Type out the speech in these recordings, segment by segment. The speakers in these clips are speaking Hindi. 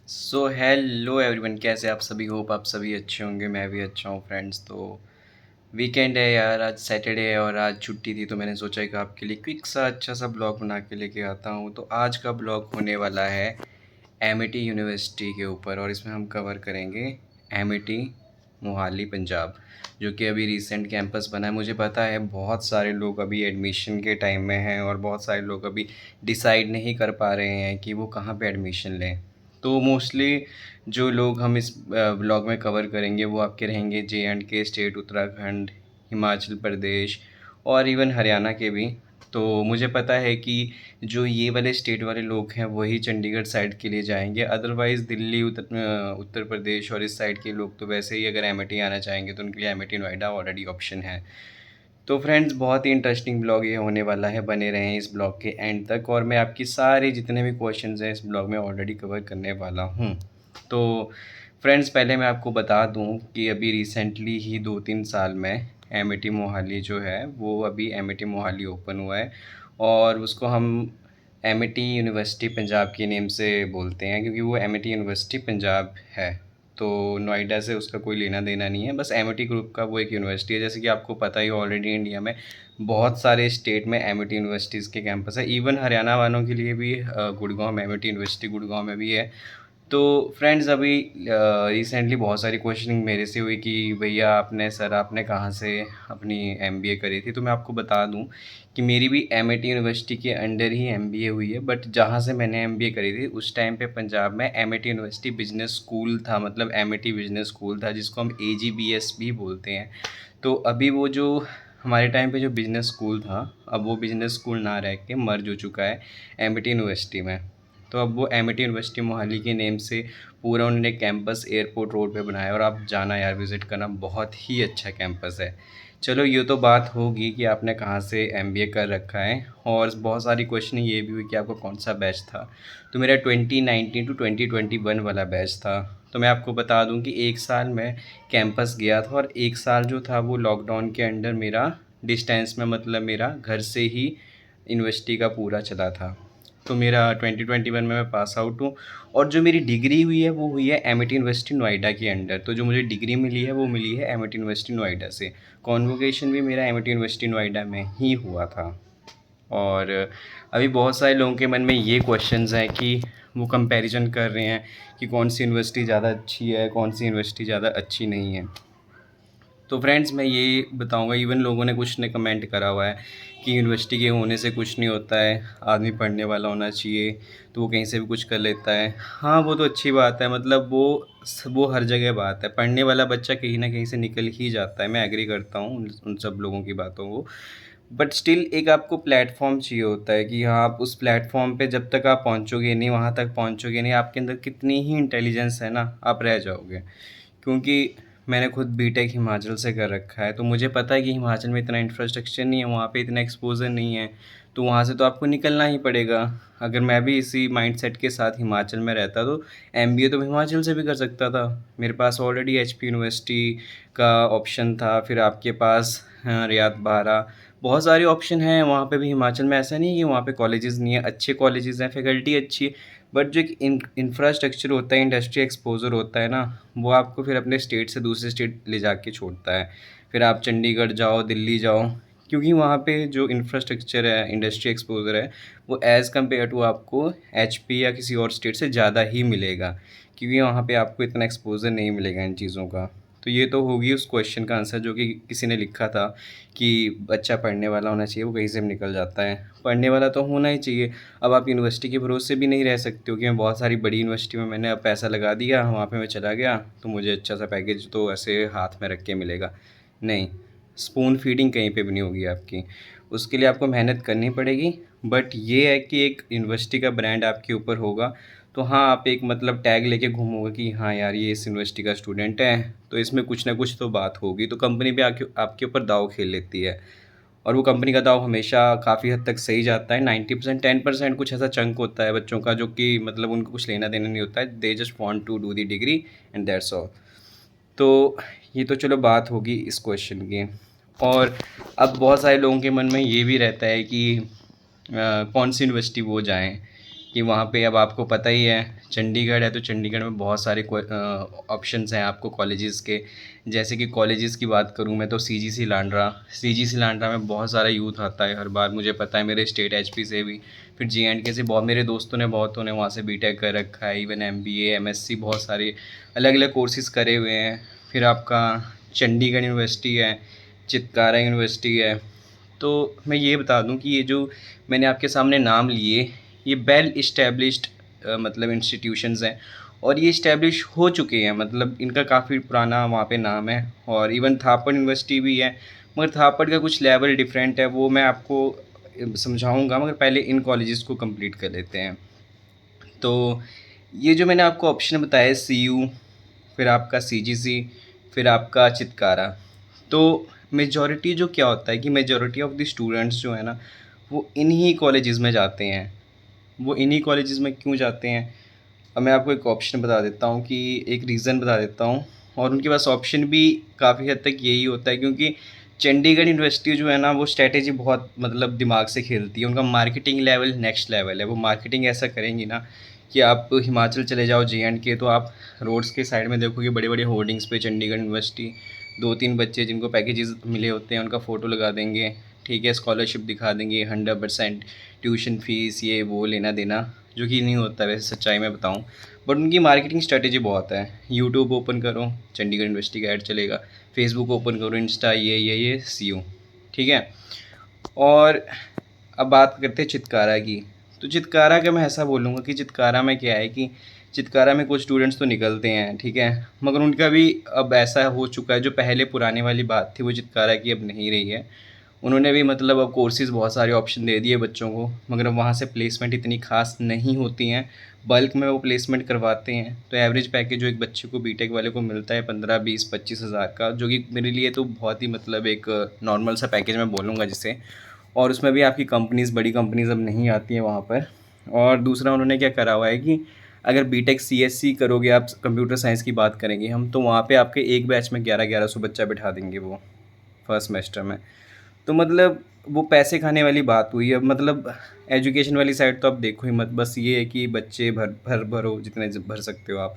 सो हेलो एवरीवन, कैसे आप सभी। होप आप सभी अच्छे होंगे। मैं भी अच्छा हूँ फ्रेंड्स। तो वीकेंड है यार, आज सैटरडे है और आज छुट्टी थी, तो मैंने सोचा कि आपके लिए क्विक सा अच्छा सा ब्लॉग बना के लेके आता हूँ। तो आज का ब्लॉग होने वाला है एमिटी यूनिवर्सिटी के ऊपर, और इसमें हम कवर करेंगे एमिटी मोहाली पंजाब, जो कि अभी रिसेंट कैंपस बना है। मुझे पता है बहुत सारे लोग अभी एडमिशन के टाइम में हैं और बहुत सारे लोग अभी डिसाइड नहीं कर पा रहे हैं कि वो कहाँ पे एडमिशन लें। तो मोस्टली जो लोग हम इस ब्लॉग में कवर करेंगे वो आपके रहेंगे J&K स्टेट, उत्तराखंड, हिमाचल प्रदेश और इवन हरियाणा के भी। तो मुझे पता है कि जो ये वाले स्टेट वाले लोग हैं वही चंडीगढ़ साइड के लिए जाएंगे। अदरवाइज़ दिल्ली, उत्तर प्रदेश और इस साइड के लोग तो वैसे ही अगर एमिटी आना चाहेंगे तो उनके लिए एमिटी नोएडा ऑलरेडी ऑप्शन है। तो फ्रेंड्स, बहुत ही इंटरेस्टिंग ब्लॉग ये होने वाला है, बने रहें इस ब्लॉग के एंड तक। और मैं आपकी सारे जितने भी क्वेश्चंस हैं इस ब्लॉग में ऑलरेडी कवर करने वाला हूँ। तो फ्रेंड्स, पहले मैं आपको बता दूँ कि अभी रिसेंटली ही 2-3 साल में एमिटी मोहाली जो है वो अभी एमिटी मोहाली ओपन हुआ है, और उसको हम एमिटी यूनिवर्सिटी पंजाब के नेम से बोलते हैं, क्योंकि वो एमिटी यूनिवर्सिटी पंजाब है। तो नोएडा से उसका कोई लेना देना नहीं है, बस एमिटी ग्रुप का वो एक यूनिवर्सिटी है। जैसे कि आपको पता ही ऑलरेडी इंडिया में बहुत सारे स्टेट में एमिटी यूनिवर्सिटीज़ के कैंपस है। इवन हरियाणा वालों के लिए भी गुड़गांव में एमिटी यूनिवर्सिटी गुड़गांव में भी है। तो फ्रेंड्स, अभी रिसेंटली बहुत सारी क्वेश्चनिंग मेरे से हुई कि भैया आपने कहाँ से अपनी एमबीए करी थी। तो मैं आपको बता दूं कि मेरी भी एमिटी यूनिवर्सिटी के अंडर ही एमबीए हुई है, बट जहाँ से मैंने एमबीए करी थी उस टाइम पे पंजाब में एमिटी यूनिवर्सिटी बिजनेस स्कूल था, मतलब एमिटी बिजनेस स्कूल था, जिसको हम एजीबीएस भी बोलते हैं। तो अभी वो जो हमारे टाइम पे जो बिजनेस स्कूल था, अब वो बिजनेस स्कूल ना रह के मर्ज हो चुका है एमिटी यूनिवर्सिटी में। तो अब वो एमिटी यूनिवर्सिटी मोहाली के नेम से पूरा उन्होंने कैंपस एयरपोर्ट रोड पे बनाया, और आप जाना यार, विज़िट करना, बहुत ही अच्छा कैंपस है। चलो, ये तो बात होगी कि आपने कहाँ से एमबीए कर रखा है। और बहुत सारी क्वेश्चन ये भी हुई कि आपको कौन सा बैच था। तो मेरा 2019 टू 2021 वाला बैच था। तो मैं आपको बता दूं कि 1 साल मैं कैंपस गया था, और 1 साल जो था वो लॉकडाउन के अंडर मेरा डिस्टेंस में, मतलब मेरा घर से ही यूनिवर्सिटी का पूरा चला था। तो मेरा 2021 में मैं पास आउट हूँ, और जो मेरी डिग्री हुई है वो हुई है एमिटी यूनिवर्सिटी नोएडा के अंडर। तो जो मुझे डिग्री मिली है वो मिली है एमिटी यूनिवर्सिटी नोएडा से। कॉन्वोकेशन भी मेरा एमिटी यूनिवर्सिटी नोएडा में ही हुआ था। और अभी बहुत सारे लोगों के मन में ये क्वेश्चंस हैं कि वो कंपैरिजन कर रहे हैं कि कौन सी यूनिवर्सिटी ज़्यादा अच्छी है, कौन सी यूनिवर्सिटी ज़्यादा अच्छी नहीं है। तो फ्रेंड्स, मैं ये बताऊंगा, इवन लोगों ने कुछ ने कमेंट करा हुआ है कि यूनिवर्सिटी के होने से कुछ नहीं होता है, आदमी पढ़ने वाला होना चाहिए तो वो कहीं से भी कुछ कर लेता है। हाँ, वो तो अच्छी बात है, मतलब वो हर जगह बात है, पढ़ने वाला बच्चा कहीं ना कहीं से निकल ही जाता है। मैं एग्री करता हूँ उन सब लोगों की बातों को। बट स्टिल एक आपको प्लेटफॉर्म चाहिए होता है कि हाँ, आप उस प्लेटफॉर्म पे जब तक आप पहुँचोगे नहीं, वहाँ तक पहुँचोगे नहीं, आपके अंदर कितनी ही इंटेलिजेंस है ना, आप रह जाओगे। क्योंकि मैंने खुद बीटेक हिमाचल से कर रखा है, तो मुझे पता है कि हिमाचल में इतना इंफ्रास्ट्रक्चर नहीं है, वहाँ पे इतना एक्सपोज़र नहीं है। तो वहाँ से तो आपको निकलना ही पड़ेगा। अगर मैं भी इसी माइंडसेट के साथ हिमाचल में रहता तो एमबीए तो मैं हिमाचल से भी कर सकता था। मेरे पास ऑलरेडी एचपी यूनिवर्सिटी का ऑप्शन था, फिर आपके पास रियात बाहरा, बहुत सारे ऑप्शन हैं वहाँ पे भी हिमाचल में। ऐसा नहीं है कि वहाँ पे कॉलेजेस नहीं है, अच्छे कॉलेजेस हैं, फैकल्टी अच्छी है। बट जो एक इंफ्रास्ट्रक्चर होता है, इंडस्ट्री एक्सपोजर होता है ना, वो आपको फिर अपने स्टेट से दूसरे स्टेट ले जाके छोड़ता है। फिर आप चंडीगढ़ जाओ, दिल्ली जाओ, क्योंकि वहाँ पे जो इंफ्रास्ट्रक्चर है, इंडस्ट्री एक्सपोजर है, वो एज़ कम्पेयर टू आपको एचपी या किसी और स्टेट से ज़्यादा ही मिलेगा, क्योंकि वहाँ पे आपको इतना एक्सपोजर नहीं मिलेगा इन चीज़ों का। तो ये तो होगी उस क्वेश्चन का आंसर जो कि किसी ने लिखा था कि बच्चा पढ़ने वाला होना चाहिए, वो कहीं से भी निकल जाता है। पढ़ने वाला तो होना ही चाहिए। अब आप यूनिवर्सिटी के भरोसे भी नहीं रह सकते हो कि मैं बहुत सारी बड़ी यूनिवर्सिटी में मैंने अब पैसा लगा दिया, वहाँ पे मैं चला गया तो मुझे अच्छा सा पैकेज तो ऐसे हाथ में रख के मिलेगा। नहीं, स्पून फीडिंग कहीं पे भी नहीं होगी आपकी। उसके लिए आपको मेहनत करनी पड़ेगी। बट ये है कि एक यूनिवर्सिटी का ब्रांड आपके ऊपर होगा, तो हाँ, आप एक मतलब टैग लेके घूमोगे कि हाँ यार, ये इस यूनिवर्सिटी का स्टूडेंट है, तो इसमें कुछ ना कुछ तो बात होगी। तो कंपनी भी आके आपके ऊपर दाव खेल लेती है, और वो कंपनी का दाव हमेशा काफ़ी हद तक सही जाता है। 90%, 10% कुछ ऐसा चंक होता है बच्चों का जो कि मतलब उनको कुछ लेना देना नहीं होता है, they just want to do the degree and that's all. तो ये तो चलो बात होगी इस क्वेश्चन की। और अब बहुत सारे लोगों के मन में ये भी रहता है कि कौन सी यूनिवर्सिटी वो जाएं। कि वहाँ पे अब आपको पता ही है, चंडीगढ़ है तो चंडीगढ़ में बहुत सारे ऑप्शंस हैं आपको कॉलेजेस के। जैसे कि कॉलेजेस की बात करूँ मैं तो सीजीसी लांड्रा में बहुत सारा यूथ आता है हर बार, मुझे पता है मेरे स्टेट एचपी से भी, फिर जेएंडके से बहुत मेरे दोस्तों ने बहुतों ने वहाँ से बीटेक कर रखा है, इवन एमबीए एमएससी बहुत सारे अलग अलग कोर्सेज़ करे हुए हैं। फिर आपका चंडीगढ़ यूनिवर्सिटी है, चितकारा यूनिवर्सिटी है। तो मैं ये बता दूं कि ये जो मैंने आपके सामने नाम लिए, ये वेल इस्टेब्लिश्ड मतलब इंस्टीट्यूशंस हैं, और ये इस्टेब्लिश हो चुके हैं, मतलब इनका काफ़ी पुराना वहाँ पे नाम है। और इवन थापड़ यूनिवर्सिटी भी है, मगर थापड़ का कुछ लेवल डिफरेंट है, वो मैं आपको समझाऊंगा, मगर पहले इन कॉलेजेस को कंप्लीट कर लेते हैं। तो ये जो मैंने आपको ऑप्शन बताया, सीयू, फिर आपका सीजीसी, फिर आपका चितकारा, तो मेजॉरिटी जो क्या होता है कि मेजॉरिटी ऑफ द स्टूडेंट्स जो है ना, वो इन्हीं कॉलेजेस में जाते हैं। वो इन्हीं कॉलेजेस में क्यों जाते हैं, अब मैं आपको एक ऑप्शन बता देता हूँ, कि एक रीज़न बता देता हूँ। और उनके पास ऑप्शन भी काफ़ी हद तक यही होता है, क्योंकि चंडीगढ़ यूनिवर्सिटी जो है ना, वो स्ट्रैटेजी बहुत मतलब दिमाग से खेलती है, उनका मार्केटिंग लेवल नेक्स्ट लेवल है। वो मार्केटिंग ऐसा करेंगी ना कि आप हिमाचल चले जाओ जे तो आप रोड्स के साइड में देखोगे बड़े बड़े होर्डिंग्स पे चंडीगढ़ यूनिवर्सिटी, 2-3 बच्चे जिनको पैकेजेस मिले होते हैं उनका फ़ोटो लगा देंगे, ठीक है, स्कॉलरशिप दिखा देंगे, 100% ट्यूशन फ़ीस ये वो लेना देना, जो कि नहीं होता वैसे सच्चाई में बताऊँ। बट उनकी मार्केटिंग स्ट्रेटेजी बहुत है। यूट्यूब ओपन करो, चंडीगढ़ यूनिवर्सिटी का ऐड चलेगा, फेसबुक ओपन करो, इंस्टा, ये सीयू, ठीक है। और अब बात करते हैं चितकारा की। तो चितकारा का मैं ऐसा बोलूँगा कि चितकारा में क्या है कि चितकारा में कुछ स्टूडेंट्स तो निकलते हैं, ठीक है, मगर उनका भी अब ऐसा हो चुका है, जो पहले पुराने वाली बात थी वो चितकारा की अब नहीं रही है। उन्होंने भी मतलब अब कोर्सेज़ बहुत सारे ऑप्शन दे दिए बच्चों को, मगर अब वहाँ से प्लेसमेंट इतनी खास नहीं होती हैं। बल्क में वो प्लेसमेंट करवाते हैं, तो एवरेज पैकेज जो एक बच्चे को बीटेक वाले को मिलता है 15-20-25 हज़ार का, जो कि मेरे लिए तो बहुत ही मतलब एक नॉर्मल सा पैकेज मैं बोलूँगा जिसे। और उसमें भी आपकी कंपनीज़, बड़ी कंपनीज़ अब नहीं आती हैं वहाँ पर। और दूसरा उन्होंने क्या करा हुआ है कि अगर बीटेक सीएससी करोगे आप, कंप्यूटर साइंस की बात करेंगे हम, तो वहाँ पे आपके एक बैच में 1100 बच्चा बिठा देंगे वो फर्स्ट सेमेस्टर में। तो मतलब वो पैसे खाने वाली बात हुई। अब मतलब एजुकेशन वाली साइड तो आप देखो ही मत, बस ये है कि बच्चे भरो जितने भर सकते हो आप।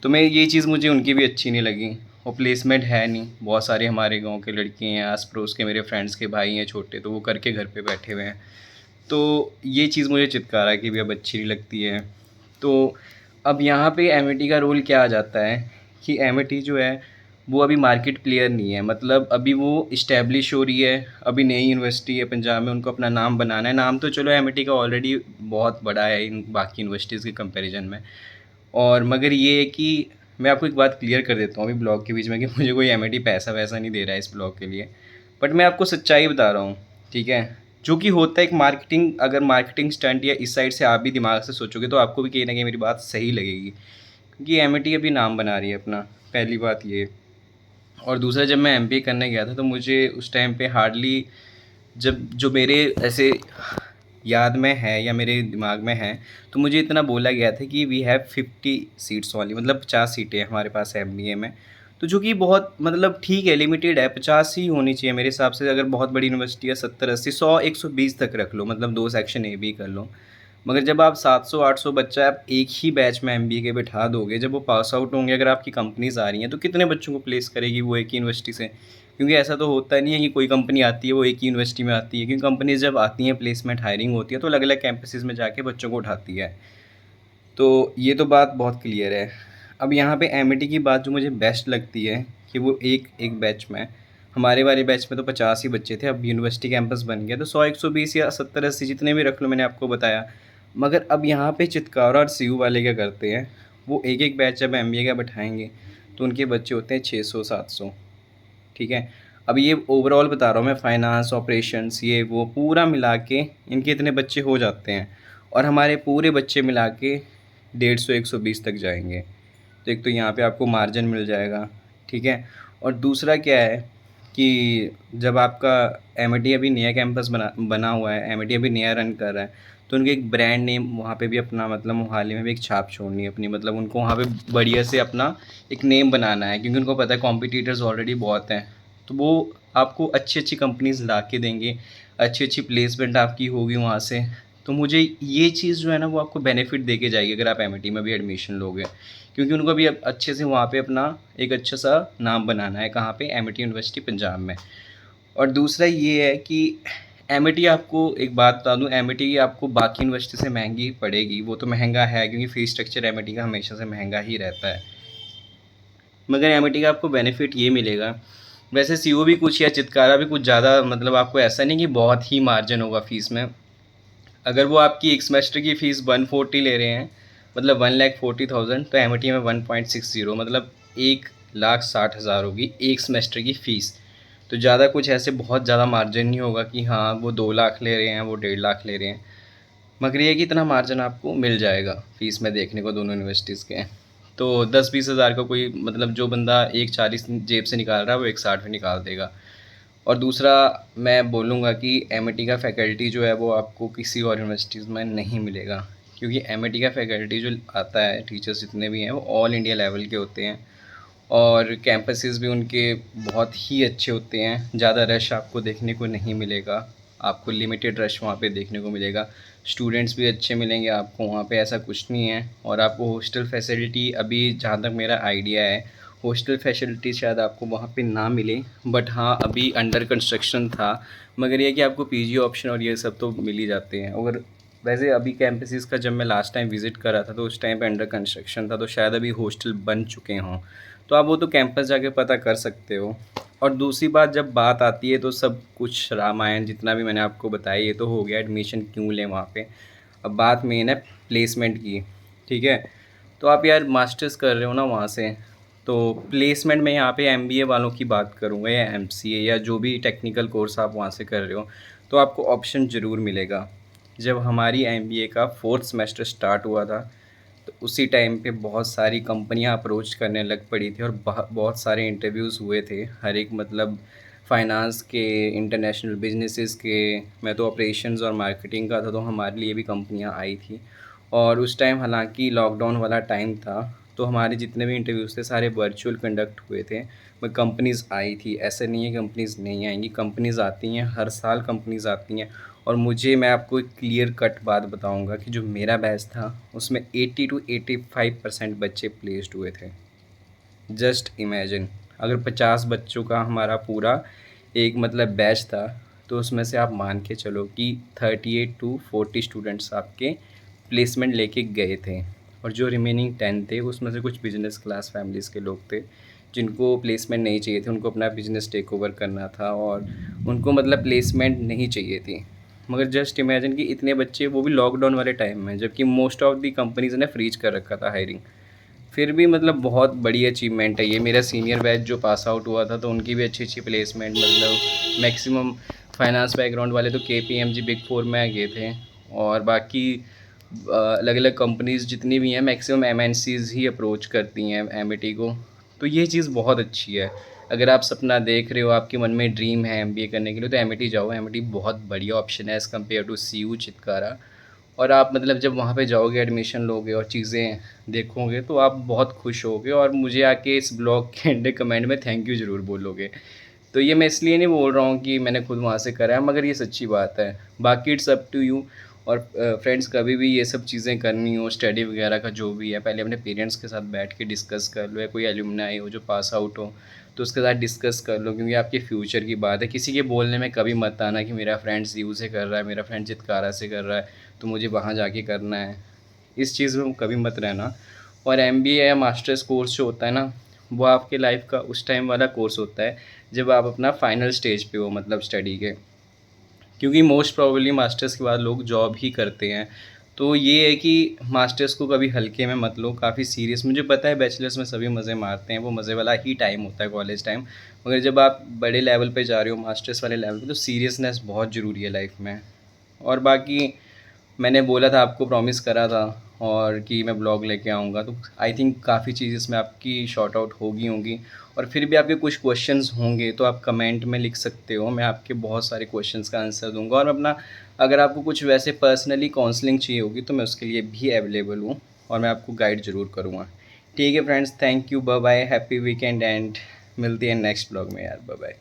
तो मैं ये चीज़ मुझे उनकी भी अच्छी नहीं लगी। और प्लेसमेंट है नहीं, बहुत सारे हमारे गांव के लड़के हैं, आस पड़ोस के मेरे फ्रेंड्स के भाई हैं छोटे, तो वो करके घर पे बैठे हुए हैं। तो ये चीज़ मुझे चित्कारा की भी अब अच्छी नहीं लगती है। तो अब यहाँ पे एमिटी का रोल क्या आ जाता है कि एमिटी जो है वो अभी मार्केट प्लेयर नहीं है, मतलब अभी वो इस्टेब्लिश हो रही है, अभी नई यूनिवर्सिटी है पंजाब में, उनको अपना नाम बनाना है। नाम तो चलो एमिटी का ऑलरेडी बहुत बड़ा है इन बाकी यूनिवर्सिटीज़ के कंपैरिजन में। और मगर ये है कि मैं आपको एक बात क्लियर कर देता हूँ अभी ब्लॉग के बीच में, कि मुझे कोई एमिटी पैसा वैसा नहीं दे रहा है इस ब्लॉग के लिए, बट मैं आपको सच्चाई बता रहा हूँ, ठीक है। जो कि होता है एक मार्केटिंग, अगर मार्केटिंग स्टंट या इस साइड से आप भी दिमाग से सोचोगे तो आपको भी कहीं ना कहीं मेरी बात सही लगेगी, क्योंकि एमिटी अभी नाम बना रही है अपना, पहली बात ये। और दूसरा, जब मैं एमबीए करने गया था तो मुझे उस टाइम पे हार्डली, जब जो मेरे ऐसे याद में है या मेरे दिमाग में है, तो मुझे इतना बोला गया था कि वी हैव 50 सीट्स वाली, मतलब 50 सीटें हैं हमारे पास एमबीए में। तो जो कि बहुत मतलब ठीक है, लिमिटेड है, 50 ही होनी चाहिए मेरे हिसाब से। अगर बहुत बड़ी यूनिवर्सिटी है 70-80-100-120 तक रख लो, मतलब 2 सेक्शन ए बी कर लो। मगर जब आप 700-800 बच्चा आप एक ही बैच में एमबीए के बिठा दोगे, जब वो पास आउट होंगे, अगर आपकी कंपनीज आ रही हैं, तो कितने बच्चों को प्लेस करेगी वो एक ही यूनिवर्सिटी से? क्योंकि ऐसा तो होता नहीं है कि कोई कंपनी आती है वो एक ही यूनिवर्सिटी में आती है, क्योंकि कंपनीज जब आती हैं, प्लेसमेंट हायरिंग होती है, तो अलग अलग कैंपसेस में जाके बच्चों को उठाती है। तो ये तो बात बहुत क्लियर है। अब यहाँ पे एमिटी की बात जो मुझे बेस्ट लगती है कि वो एक एक बैच में, हमारे वाले बैच में तो 50 ही बच्चे थे, अब यूनिवर्सिटी कैंपस बन गया तो 100-120 या 70-80 जितने भी रख लो, मैंने आपको बताया। मगर अब यहाँ पे चितकारा और सीयू वाले क्या करते हैं, वो एक एक बैच जब एमबीए का बैठाएंगे तो उनके बच्चे होते हैं 600-700, ठीक है। अब ये ओवरऑल बता रहा हूँ मैं, फाइनेंस ऑपरेशंस ये वो पूरा मिला के इनके इतने बच्चे हो जाते हैं, और हमारे पूरे बच्चे मिला के 150-120 तक जाएंगे। तो एक तो यहाँ पे आपको मार्जिन मिल जाएगा, ठीक है। और दूसरा क्या है कि जब आपका एमिटी अभी नया कैंपस बना बना हुआ है, एमिटी अभी नया रन कर रहा है, तो उनके एक ब्रांड नेम वहाँ पे भी अपना, मतलब मोहाली में भी एक छाप छोड़नी है अपनी, मतलब उनको वहाँ पे बढ़िया से अपना एक नेम बनाना है, क्योंकि उनको पता है कॉम्पिटिटर्स ऑलरेडी बहुत हैं। तो वो आपको अच्छी अच्छी कंपनीज ला के देंगे, अच्छी अच्छी प्लेसमेंट आपकी होगी वहाँ से, तो मुझे ये चीज़ जो है ना वो आपको बेनिफिट दे के जाएगी अगर आप एमिटी में भी एडमिशन लोगे, क्योंकि उनको अभी अच्छे से वहाँ पे अपना एक अच्छा सा नाम बनाना है। कहाँ पे? एमिटी यूनिवर्सिटी पंजाब में। और दूसरा ये है कि एमिटी, आपको एक बात बता दूँ, एमिटी आपको बाकी यूनिवर्सिटी से महंगी पड़ेगी। वो तो महंगा है क्योंकि फ़ीस स्ट्रक्चर एमिटी का हमेशा से महंगा ही रहता है, मगर एमिटी का आपको बेनिफिट ये मिलेगा। वैसे सीओ भी कुछ या चितकारा भी कुछ ज़्यादा, मतलब आपको ऐसा नहीं कि बहुत ही मार्जिन होगा फ़ीस में। अगर वो आपकी एक सेमेस्टर की फ़ीस 140 ले रहे हैं, मतलब 1,40,000, तो एमिटी में 1.60, मतलब 1,60,000 होगी एक सेमेस्टर की फ़ीस। तो ज़्यादा कुछ ऐसे बहुत ज़्यादा मार्जिन नहीं होगा कि हाँ वो 2 लाख ले रहे हैं, वो 1.5 लाख ले रहे हैं, मगर ये है कि इतना मार्जिन आपको मिल जाएगा फ़ीस में देखने को दोनों यूनिवर्सिटीज़ के। तो 10-20 हज़ार का कोई, मतलब जो बंदा 1,40 जेब से निकाल रहा है वो 1,60 में निकाल देगा। और दूसरा मैं बोलूँगा कि एमिटी का फैकल्टी जो है वो आपको किसी और यूनिवर्सिटीज़ में नहीं मिलेगा, क्योंकि एमिटी का फैकल्टी जो आता है, टीचर्स जितने भी हैं वो ऑल इंडिया लेवल के होते हैं, और कैंपसेस भी उनके बहुत ही अच्छे होते हैं। ज़्यादा रश आपको देखने को नहीं मिलेगा, आपको लिमिटेड रश वहाँ पे देखने को मिलेगा। स्टूडेंट्स भी अच्छे मिलेंगे आपको वहाँ पे, ऐसा कुछ नहीं है। और आपको हॉस्टल फैसिलिटी, अभी जहाँ तक मेरा आइडिया है, हॉस्टल फैसिलिटी शायद आपको वहाँ पे ना मिले, बट हाँ अभी अंडर कंस्ट्रक्शन था। मगर ये है कि आपको पीजी ऑप्शन और ये सब तो मिल ही जाते हैं। अगर वैसे अभी कैंपसेस का जब मैं लास्ट टाइम विज़िट करा था तो उस टाइम पे अंडर कंस्ट्रक्शन था, तो शायद अभी हॉस्टल बन चुके हों। तो आप वो तो कैंपस जाके पता कर सकते हो। और दूसरी बात, जब बात आती है तो सब कुछ रामायण जितना भी मैंने आपको बताया ये तो हो गया एडमिशन क्यों लें वहाँ पे। अब बात मेन है प्लेसमेंट की, ठीक है? तो आप यार मास्टर्स कर रहे हो ना वहाँ से, तो प्लेसमेंट में यहाँ पे एमबीए वालों की बात करूँगा या एमसीए या जो भी टेक्निकल कोर्स आप वहाँ से कर रहे हो, तो आपको ऑप्शन ज़रूर मिलेगा। जब हमारी एमबीए का 4th सेमेस्टर स्टार्ट हुआ था, तो उसी टाइम पे बहुत सारी कंपनियां अप्रोच करने लग पड़ी थी और बहुत सारे इंटरव्यूज़ हुए थे हर एक, मतलब फाइनेंस के, इंटरनेशनल बिजनेसेस के। मैं तो ऑपरेशंस और मार्केटिंग का था, तो हमारे लिए भी कंपनियां आई थी। और उस टाइम हालांकि लॉकडाउन वाला टाइम था, तो हमारे जितने भी इंटरव्यूज़ थे सारे वर्चुअल कंडक्ट हुए थे। मगर कंपनीज़ आई थी, ऐसे नहीं है कंपनीज़ नहीं आएंगी, कंपनीज़ आती हैं, हर साल कंपनीज़ आती हैं। और मुझे, मैं आपको एक क्लियर कट बात बताऊंगा कि जो मेरा बैच था उसमें 80 to 85% बच्चे प्लेस्ड हुए थे। जस्ट इमेजिन, अगर 50 बच्चों का हमारा पूरा एक मतलब बैच था, तो उसमें से आप मान के चलो कि 38 to 40 स्टूडेंट्स आपके प्लेसमेंट लेके गए थे। और जो रिमेनिंग 10 थे उसमें से कुछ बिजनेस क्लास फैमिलीज़ के लोग थे जिनको प्लेसमेंट नहीं चाहिए थे, उनको अपना बिजनेस टेक ओवर करना था और उनको मतलब प्लेसमेंट नहीं चाहिए थी। मगर जस्ट इमेजिन कि इतने बच्चे, वो भी लॉकडाउन वाले टाइम में, जबकि मोस्ट ऑफ दी कंपनीज़ ने फ्रीज कर रखा था हायरिंग। फिर भी मतलब बहुत बड़ी अचीवमेंट है ये। मेरा सीनियर बैच जो पास आउट हुआ था तो उनकी भी अच्छी अच्छी प्लेसमेंट, मतलब मैक्सिमम फाइनेंस बैकग्राउंड वाले तो केपीएमजी बिग फोर में गए थे। और बाकी अलग अलग कंपनीज़ जितनी भी हैं मैक्सिमम एमएनसीज़ ही अप्रोच करती हैं एमिटी को। तो ये चीज़ बहुत अच्छी है। अगर आप सपना देख रहे हो, आपके मन में ड्रीम है एमबीए करने के लिए, तो एमिटी जाओ। एमिटी बहुत बढ़िया ऑप्शन है as compare to CU Chitkara. और आप मतलब जब वहाँ पे जाओगे, एडमिशन लोगे और चीज़ें देखोगे, तो आप बहुत खुश होगे और मुझे आके इस ब्लॉग के एंड कमेंट में थैंक यू ज़रूर बोलोगे। तो ये मैं इसलिए नहीं बोल रहा हूँ कि मैंने खुद वहाँ से करा है, मगर ये सच्ची बात है। बाकी इट्स अप टू यू। और फ्रेंड्स, कभी भी ये सब चीज़ें करनी हो, स्टडी वगैरह का जो भी है, पहले अपने पेरेंट्स के साथ बैठ के डिस्कस कर लो, या कोई एलुमनाई हो जो पास आउट हो तो उसके साथ डिस्कस कर लो, क्योंकि आपके फ्यूचर की बात है। किसी के बोलने में कभी मत आना कि मेरा फ्रेंड सीयू से कर रहा है, मेरा फ्रेंड चितकारा से कर रहा है, तो मुझे वहाँ जाके करना है। इस चीज़ में कभी मत रहना। और एमबीए या मास्टर्स कोर्स जो होता है ना, वो आपके लाइफ का उस टाइम वाला कोर्स होता है जब आप अपना फाइनल स्टेज पे हो, मतलब स्टडी के। क्योंकि मोस्ट प्रोबेबली मास्टर्स के बाद लोग जॉब ही करते हैं। तो ये है कि मास्टर्स को कभी हल्के में मत लो, काफ़ी सीरियस। मुझे पता है बैचलर्स में सभी मज़े मारते हैं, वो मज़े वाला ही टाइम होता है कॉलेज टाइम, मगर जब आप बड़े लेवल पे जा रहे हो, मास्टर्स वाले लेवल पे, तो सीरियसनेस बहुत ज़रूरी है लाइफ में। और बाकी मैंने बोला था आपको, प्रॉमिस करा था और कि मैं ब्लॉग लेके आऊँगा, तो आई थिंक काफ़ी चीज़ इसमें आपकी शॉर्ट आउट होगी होंगी। और फिर भी आपके कुछ क्वेश्चंस होंगे तो आप कमेंट में लिख सकते हो, मैं आपके बहुत सारे क्वेश्चंस का आंसर दूंगा। और अपना, अगर आपको कुछ वैसे पर्सनली काउंसलिंग चाहिए होगी तो मैं उसके लिए भी अवेलेबल हूँ और मैं आपको गाइड ज़रूर करूँगा। ठीक है friends, thank you, bye bye, happy weekend and मिलती है नेक्स्ट ब्लॉग में यार, बाय बाय।